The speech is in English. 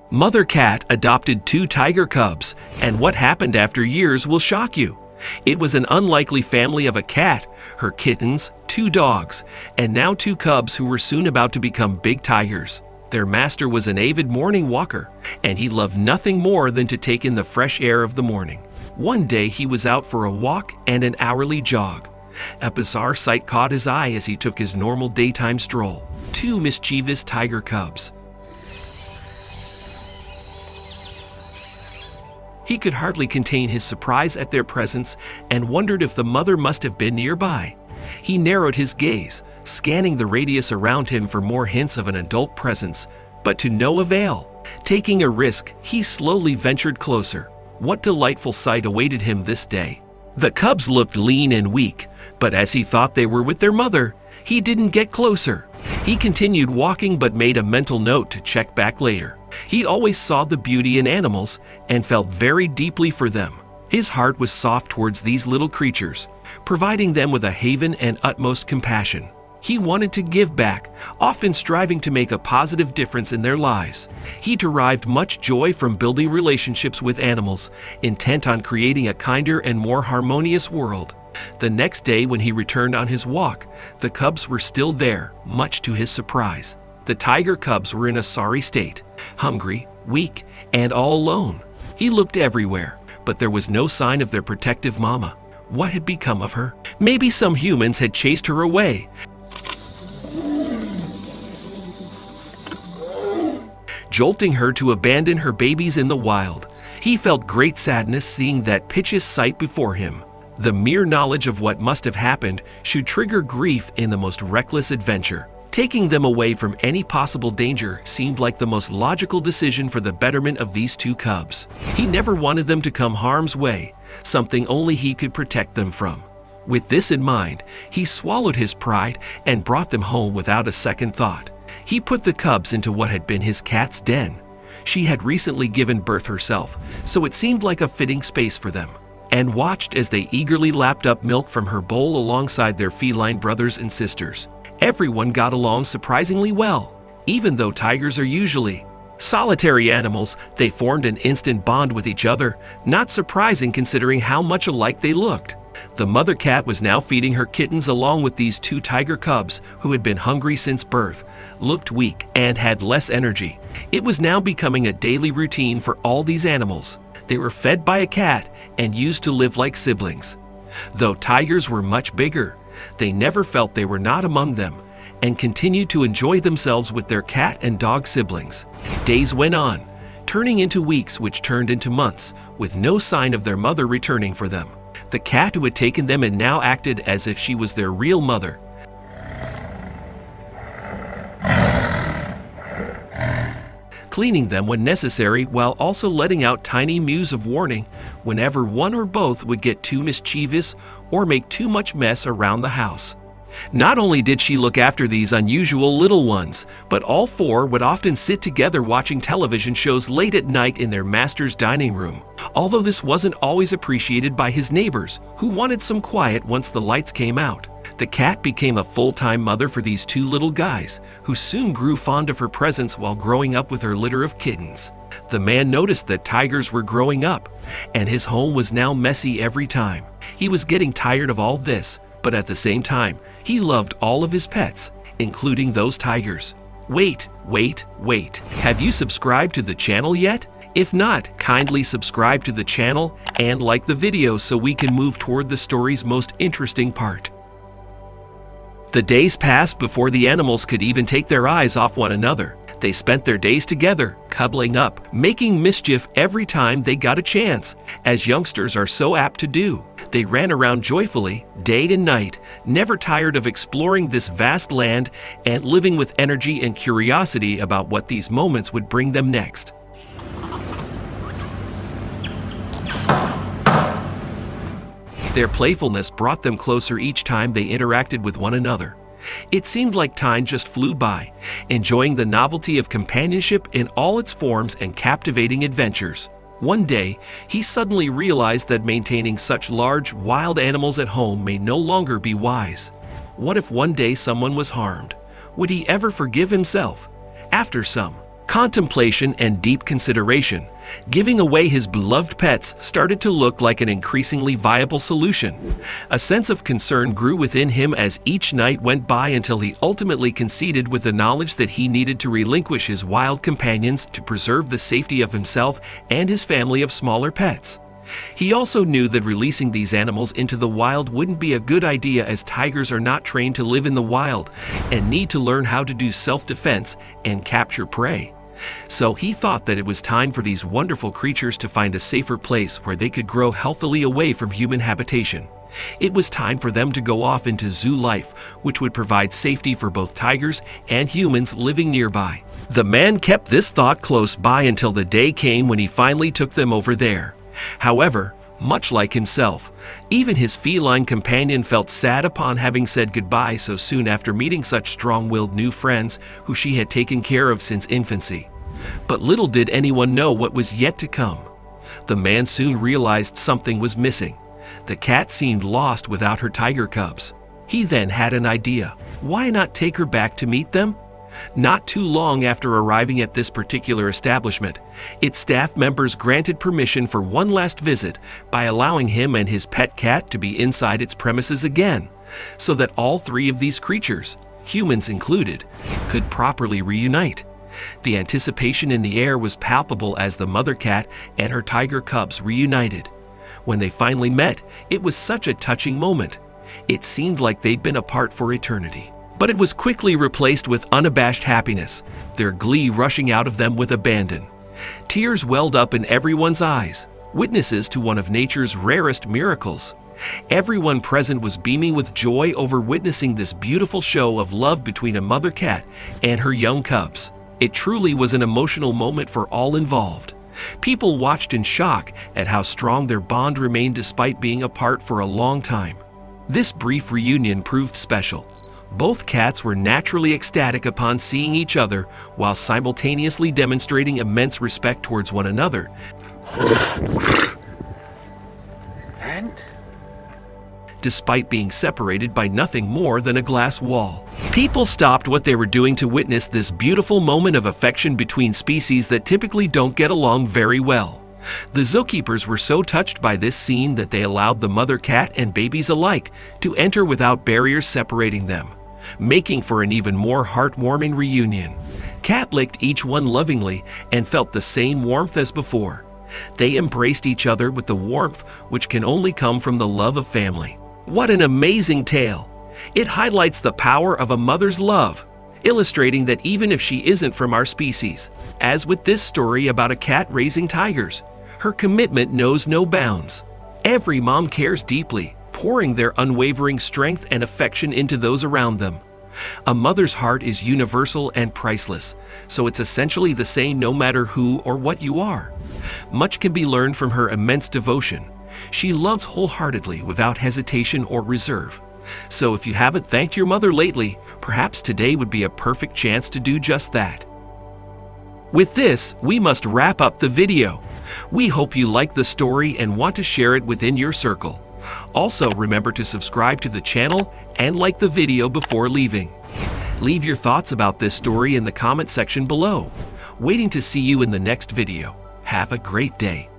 Mother cat adopted 2 tiger cubs, and what happened after years will shock you. It was an unlikely family of a cat, her kittens, 2 dogs, and now 2 cubs who were soon about to become big tigers. Their master was an avid morning walker, and he loved nothing more than to take in the fresh air of the morning. One day he was out for a walk and an hourly jog. A bizarre sight caught his eye as he took his normal daytime stroll. 2 mischievous tiger cubs. He could hardly contain his surprise at their presence and wondered if the mother must have been nearby. He narrowed his gaze, scanning the radius around him for more hints of an adult presence, but to no avail. Taking a risk, he slowly ventured closer. What delightful sight awaited him this day. The cubs looked lean and weak, but as he thought they were with their mother, he didn't get closer. He continued walking but made a mental note to check back later. He always saw the beauty in animals and felt very deeply for them. His heart was soft towards these little creatures, providing them with a haven and utmost compassion. He wanted to give back, often striving to make a positive difference in their lives. He derived much joy from building relationships with animals, intent on creating a kinder and more harmonious world. The next day when he returned on his walk, the cubs were still there, much to his surprise. The tiger cubs were in a sorry state, hungry, weak, and all alone. He looked everywhere, but there was no sign of their protective mama. What had become of her? Maybe some humans had chased her away, jolting her to abandon her babies in the wild. He felt great sadness seeing that piteous sight before him. The mere knowledge of what must have happened should trigger grief in the most reckless adventure. Taking them away from any possible danger seemed like the most logical decision for the betterment of these 2 cubs. He never wanted them to come harm's way, something only he could protect them from. With this in mind, he swallowed his pride and brought them home without a second thought. He put the cubs into what had been his cat's den. She had recently given birth herself, so it seemed like a fitting space for them, and watched as they eagerly lapped up milk from her bowl alongside their feline brothers and sisters. Everyone got along surprisingly well. Even though tigers are usually solitary animals, they formed an instant bond with each other, not surprising considering how much alike they looked. The mother cat was now feeding her kittens along with these 2 tiger cubs who had been hungry since birth, looked weak, and had less energy. It was now becoming a daily routine for all these animals. They were fed by a cat and used to live like siblings. Though tigers were much bigger, they never felt they were not among them and continued to enjoy themselves with their cat and dog siblings. Days went on, turning into weeks which turned into months, with no sign of their mother returning for them. The cat who had taken them and now acted as if she was their real mother, cleaning them when necessary while also letting out tiny mews of warning whenever one or both would get too mischievous or make too much mess around the house. Not only did she look after these unusual little ones, but all 4 would often sit together watching television shows late at night in their master's dining room. Although this wasn't always appreciated by his neighbors, who wanted some quiet once the lights came out. The cat became a full-time mother for these 2 little guys, who soon grew fond of her presence while growing up with her litter of kittens. The man noticed that tigers were growing up, and his home was now messy every time. He was getting tired of all this, but at the same time, he loved all of his pets, including those tigers. Wait. Have you subscribed to the channel yet? If not, kindly subscribe to the channel and like the video so we can move toward the story's most interesting part. The days passed before the animals could even take their eyes off one another. They spent their days together, cuddling up, making mischief every time they got a chance, as youngsters are so apt to do. They ran around joyfully, day and night, never tired of exploring this vast land and living with energy and curiosity about what these moments would bring them next. Their playfulness brought them closer each time they interacted with one another. It seemed like time just flew by, enjoying the novelty of companionship in all its forms and captivating adventures. One day, he suddenly realized that maintaining such large, wild animals at home may no longer be wise. What if one day someone was harmed? Would he ever forgive himself? After some contemplation, and deep consideration, giving away his beloved pets started to look like an increasingly viable solution. A sense of concern grew within him as each night went by until he ultimately conceded with the knowledge that he needed to relinquish his wild companions to preserve the safety of himself and his family of smaller pets. He also knew that releasing these animals into the wild wouldn't be a good idea, as tigers are not trained to live in the wild and need to learn how to do self-defense and capture prey. So he thought that it was time for these wonderful creatures to find a safer place where they could grow healthily away from human habitation. It was time for them to go off into zoo life, which would provide safety for both tigers and humans living nearby. The man kept this thought close by until the day came when he finally took them over there. However, much like himself, even his feline companion felt sad upon having said goodbye so soon after meeting such strong-willed new friends who she had taken care of since infancy. But little did anyone know what was yet to come. The man soon realized something was missing. The cat seemed lost without her tiger cubs. He then had an idea. Why not take her back to meet them? Not too long after arriving at this particular establishment, its staff members granted permission for one last visit by allowing him and his pet cat to be inside its premises again, so that all three of these creatures, humans included, could properly reunite. The anticipation in the air was palpable as the mother cat and her tiger cubs reunited. When they finally met, it was such a touching moment. It seemed like they'd been apart for eternity. But it was quickly replaced with unabashed happiness, their glee rushing out of them with abandon. Tears welled up in everyone's eyes, witnesses to one of nature's rarest miracles. Everyone present was beaming with joy over witnessing this beautiful show of love between a mother cat and her young cubs. It truly was an emotional moment for all involved. People watched in shock at how strong their bond remained despite being apart for a long time. This brief reunion proved special. Both cats were naturally ecstatic upon seeing each other while simultaneously demonstrating immense respect towards one another. And? Despite being separated by nothing more than a glass wall. People stopped what they were doing to witness this beautiful moment of affection between species that typically don't get along very well. The zookeepers were so touched by this scene that they allowed the mother cat and babies alike to enter without barriers separating them, making for an even more heartwarming reunion. Cat licked each one lovingly and felt the same warmth as before. They embraced each other with the warmth which can only come from the love of family. What an amazing tale! It highlights the power of a mother's love, illustrating that even if she isn't from our species, as with this story about a cat raising tigers, her commitment knows no bounds. Every mom cares deeply, pouring their unwavering strength and affection into those around them. A mother's heart is universal and priceless, so it's essentially the same no matter who or what you are. Much can be learned from her immense devotion. She loves wholeheartedly without hesitation or reserve. So if you haven't thanked your mother lately, perhaps today would be a perfect chance to do just that. With this, we must wrap up the video. We hope you like the story and want to share it within your circle. Also, remember to subscribe to the channel and like the video before leaving. Leave your thoughts about this story in the comment section below. Waiting to see you in the next video. Have a great day.